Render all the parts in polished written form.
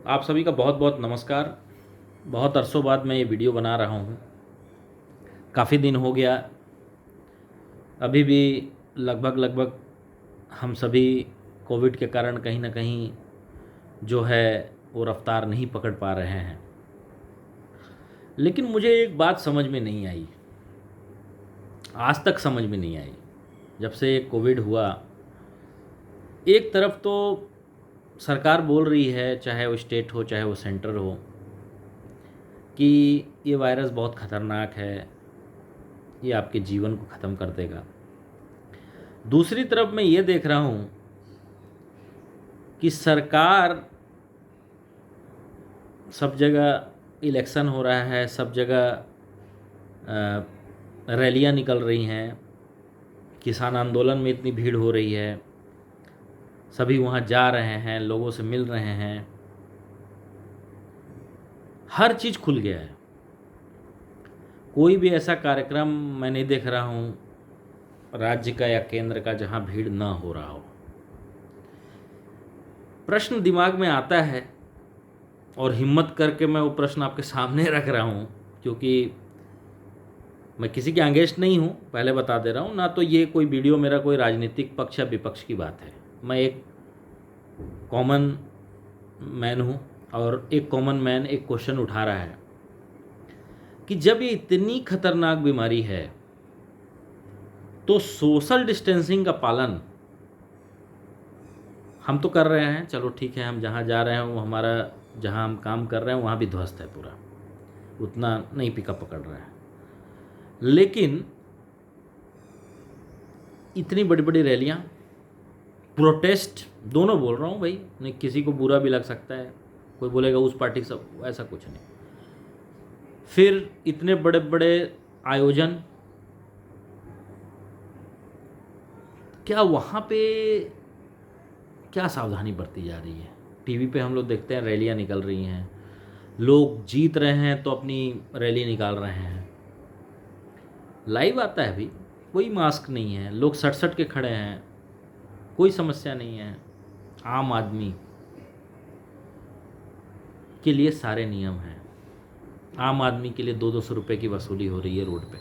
आप सभी का बहुत बहुत नमस्कार। बहुत अरसों बाद मैं ये वीडियो बना रहा हूँ। काफ़ी दिन हो गया। अभी भी लगभग हम सभी कोविड के कारण कहीं ना कहीं जो है वो रफ्तार नहीं पकड़ पा रहे हैं। लेकिन मुझे एक बात समझ में नहीं आई, आज तक समझ में नहीं आई। जब से ये कोविड हुआ, एक तरफ तो सरकार बोल रही है, चाहे वो स्टेट हो चाहे वो सेंटर हो, कि ये वायरस बहुत ख़तरनाक है, ये आपके जीवन को ख़त्म कर देगा। दूसरी तरफ मैं ये देख रहा हूँ कि सरकार सब जगह इलेक्शन हो रहा है, सब जगह रैलियाँ निकल रही हैं, किसान आंदोलन में इतनी भीड़ हो रही है, सभी वहाँ जा रहे हैं, लोगों से मिल रहे हैं, हर चीज़ खुल गया है। कोई भी ऐसा कार्यक्रम मैं नहीं देख रहा हूँ राज्य का या केंद्र का जहाँ भीड़ ना हो रहा हो। प्रश्न दिमाग में आता है और हिम्मत करके मैं वो प्रश्न आपके सामने रख रहा हूँ, क्योंकि मैं किसी के अगेंस्ट नहीं हूँ, पहले बता दे रहा हूँ ना। तो ये कोई वीडियो मेरा कोई राजनीतिक पक्ष या विपक्ष की बात है। मैं एक कॉमन मैन हूँ और एक कॉमन मैन एक क्वेश्चन उठा रहा है कि जब ये इतनी खतरनाक बीमारी है तो सोशल डिस्टेंसिंग का पालन हम तो कर रहे हैं, चलो ठीक है। हम जहाँ जा रहे हैं वो हमारा, जहाँ हम काम कर रहे हैं वहाँ भी ध्वस्त है पूरा, उतना नहीं पिकअप पकड़ रहा है। लेकिन इतनी बड़ी बड़ी रैलियाँ, प्रोटेस्ट, दोनों बोल रहा हूँ भाई, नहीं किसी को बुरा भी लग सकता है, कोई बोलेगा उस पार्टी से, ऐसा कुछ नहीं। फिर इतने बड़े बड़े आयोजन, क्या वहाँ पे क्या सावधानी बरती जा रही है? टीवी पे हम लोग देखते हैं रैलियाँ निकल रही हैं, लोग जीत रहे हैं तो अपनी रैली निकाल रहे हैं, लाइव आता है भी, कोई मास्क नहीं है, लोग सट सट के खड़े हैं, कोई समस्या नहीं है। आम आदमी के लिए सारे नियम हैं। आम आदमी के लिए 200 रुपये की वसूली हो रही है रोड पे।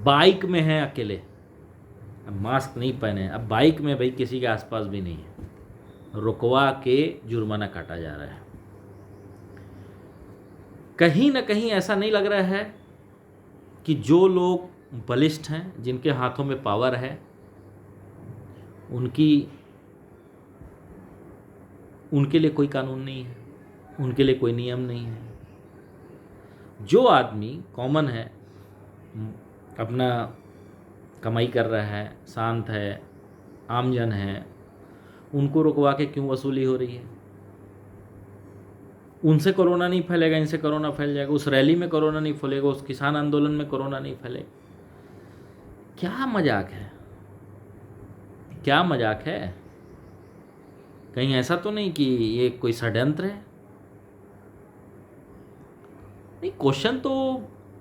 बाइक में है अकेले, अब मास्क नहीं पहने, अब बाइक में भाई किसी के आसपास भी नहीं है, रुकवा के जुर्माना काटा जा रहा है। कहीं ना कहीं ऐसा नहीं लग रहा है कि जो लोग बलिष्ठ हैं, जिनके हाथों में पावर है, उनके लिए कोई कानून नहीं है, उनके लिए कोई नियम नहीं है। जो आदमी कॉमन है, अपना कमाई कर रहा है, शांत है, आमजन है, उनको रुकवा के क्यों वसूली हो रही है? उनसे कोरोना नहीं फैलेगा, इनसे कोरोना फैल जाएगा। उस रैली में कोरोना नहीं फैलेगा, उस किसान आंदोलन में कोरोना नहीं फैलेगा। क्या मजाक है, क्या मजाक है? कहीं ऐसा तो नहीं कि ये कोई षड्यंत्र है? नहीं, क्वेश्चन तो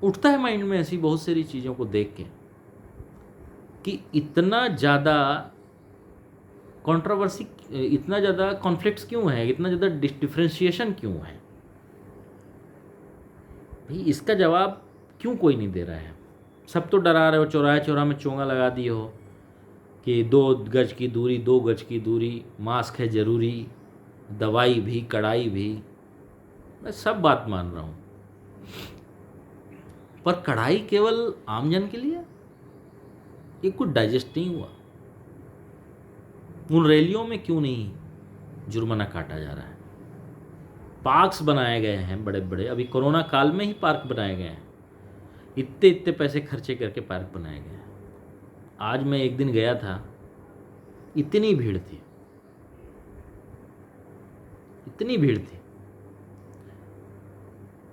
उठता है माइंड में ऐसी बहुत सारी चीज़ों को देख के कि इतना ज़्यादा कंट्रोवर्सी, इतना ज़्यादा कॉन्फ्लिक्ट्स क्यों है, इतना ज़्यादा डिफ्रेंशिएशन क्यों है भाई? इसका जवाब क्यों कोई नहीं दे रहा है? सब तो डरा रहे हो, चौराहे चौराहे में चोंगा लगा दिए हो कि 2 गज की दूरी, 2 गज की दूरी, मास्क है ज़रूरी, दवाई भी कड़ाई भी। मैं सब बात मान रहा हूँ, पर कड़ाई केवल आमजन के लिए, ये कुछ डाइजेस्ट नहीं हुआ। उन रैलियों में क्यों नहीं जुर्माना काटा जा रहा है? पार्क्स बनाए गए हैं बड़े बड़े, अभी कोरोना काल में ही पार्क बनाए गए हैं, इतने इतने पैसे खर्चे करके पार्क बनाए गए हैं। आज मैं एक दिन गया था, इतनी भीड़ थी, इतनी भीड़ थी।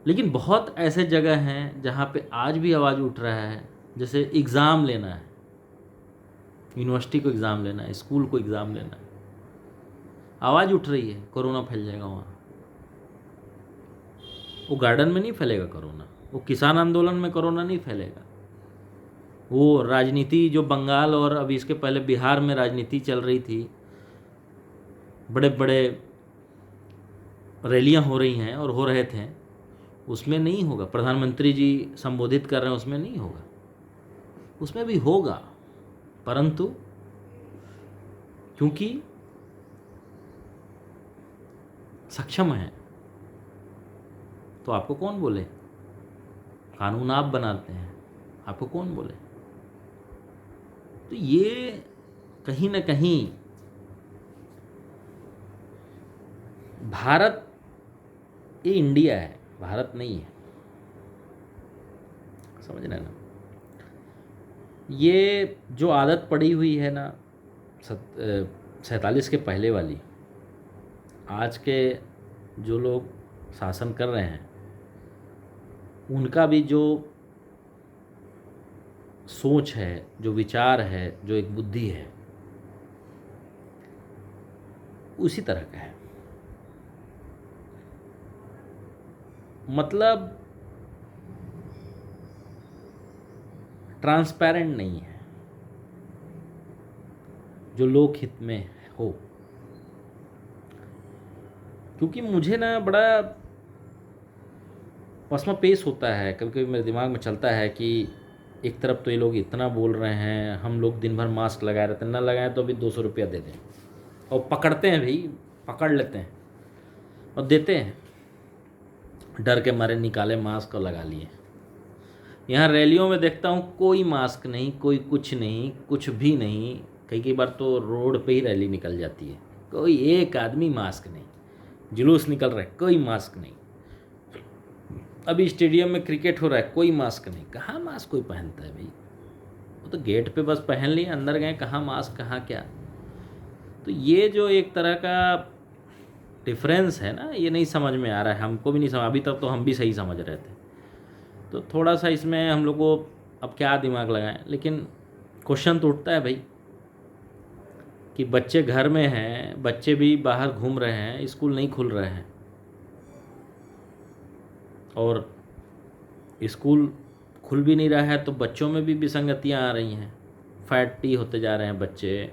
लेकिन बहुत ऐसे जगह हैं जहाँ पे आज भी आवाज़ उठ रहा है, जैसे एग्ज़ाम लेना है, यूनिवर्सिटी को एग्ज़ाम लेना है, स्कूल को एग्ज़ाम लेना है, आवाज़ उठ रही है कोरोना फैल जाएगा वहाँ। वो गार्डन में नहीं फैलेगा कोरोना, वो किसान आंदोलन में कोरोना नहीं फैलेगा, वो राजनीति जो बंगाल और अभी इसके पहले बिहार में राजनीति चल रही थी, बड़े बड़े रैलियां हो रही हैं और हो रहे थे, उसमें नहीं होगा। प्रधानमंत्री जी संबोधित कर रहे हैं, उसमें नहीं होगा। उसमें भी होगा, परंतु क्योंकि सक्षम है तो आपको कौन बोले? कानून आप बनाते हैं, आपको कौन बोले? तो ये कहीं ना कहीं भारत, ये इंडिया है, भारत नहीं है, समझ रहे हैं ना? ये जो आदत पड़ी हुई है ना 47 के पहले वाली, आज के जो लोग शासन कर रहे हैं उनका भी जो सोच है, जो विचार है, जो एक बुद्धि है, उसी तरह का है। मतलब ट्रांसपेरेंट नहीं है, जो लोक हित में हो। क्योंकि मुझे ना बड़ा पसमापेश होता है, कभी कभी मेरे दिमाग में चलता है कि एक तरफ तो ये लोग इतना बोल रहे हैं, हम लोग दिन भर मास्क लगाए रहते हैं, ना लगाएं तो अभी 200 रुपया दे दें, और पकड़ते हैं भाई, पकड़ लेते हैं और देते हैं, डर के मारे निकाले मास्क और लगा लिए। यहाँ रैलियों में देखता हूँ कोई मास्क नहीं, कोई कुछ नहीं, कुछ भी नहीं। कई बार तो रोड पे ही रैली निकल जाती है, कोई एक आदमी मास्क नहीं, जुलूस निकल रहा है, कोई मास्क नहीं। अभी स्टेडियम में क्रिकेट हो रहा है, कोई मास्क नहीं। कहाँ मास्क कोई पहनता है भाई? वो तो गेट पे बस पहन लिए, अंदर गए, कहाँ मास्क, कहाँ क्या। तो ये जो एक तरह का डिफरेंस है ना, ये नहीं समझ में आ रहा है, हमको भी नहीं समझ। अभी तक तो हम भी सही समझ रहे थे, तो थोड़ा सा इसमें हम लोग को अब क्या दिमाग लगाएं। लेकिन क्वेश्चन तो उठता है भाई कि बच्चे घर में हैं, बच्चे भी बाहर घूम रहे हैं, स्कूल नहीं खुल रहे हैं, और स्कूल खुल भी नहीं रहा है तो बच्चों में भी विसंगतियां आ रही हैं, फैटी होते जा रहे हैं बच्चे।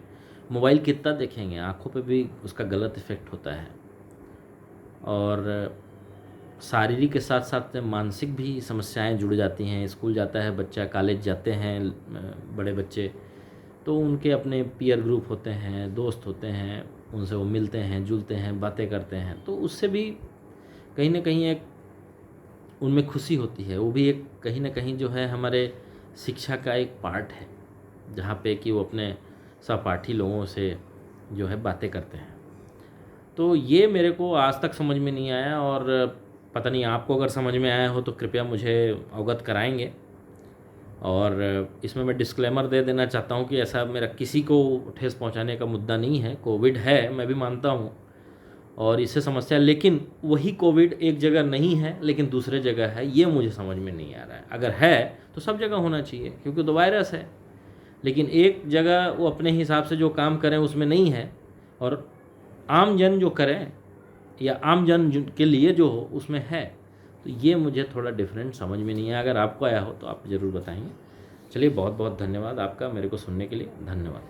मोबाइल कितना देखेंगे, आँखों पे भी उसका गलत इफ़ेक्ट होता है, और शारीरिक के साथ साथ मानसिक भी समस्याएं जुड़ जाती हैं। स्कूल जाता है बच्चा, कॉलेज जाते हैं बड़े बच्चे, तो उनके अपने पीयर ग्रुप होते हैं, दोस्त होते हैं, उनसे वो मिलते हैं, जुलते हैं, बातें करते हैं, तो उससे भी कहीं ना कहीं एक उनमें खुशी होती है। वो भी एक कहीं ना कहीं जो है हमारे शिक्षा का एक पार्ट है, जहाँ पे कि वो अपने सहपाठी लोगों से जो है बातें करते हैं। तो ये मेरे को आज तक समझ में नहीं आया, और पता नहीं आपको अगर समझ में आया हो तो कृपया मुझे अवगत कराएंगे। और इसमें मैं डिस्क्लेमर दे देना चाहता हूँ कि ऐसा मेरा किसी को ठेस पहुँचाने का मुद्दा नहीं है। कोविड है, मैं भी मानता हूँ, और इससे समस्या, लेकिन वही कोविड एक जगह नहीं है लेकिन दूसरे जगह है, ये मुझे समझ में नहीं आ रहा है। अगर है तो सब जगह होना चाहिए, क्योंकि तो वायरस है, लेकिन एक जगह वो अपने हिसाब से जो काम करें उसमें नहीं है, और आम जन जो करें या आम जन के लिए जो हो उसमें है। तो ये मुझे थोड़ा डिफरेंट समझ में नहीं है। अगर आपको आया हो तो आप ज़रूर बताएंगे। चलिए, बहुत बहुत धन्यवाद आपका मेरे को सुनने के लिए। धन्यवाद।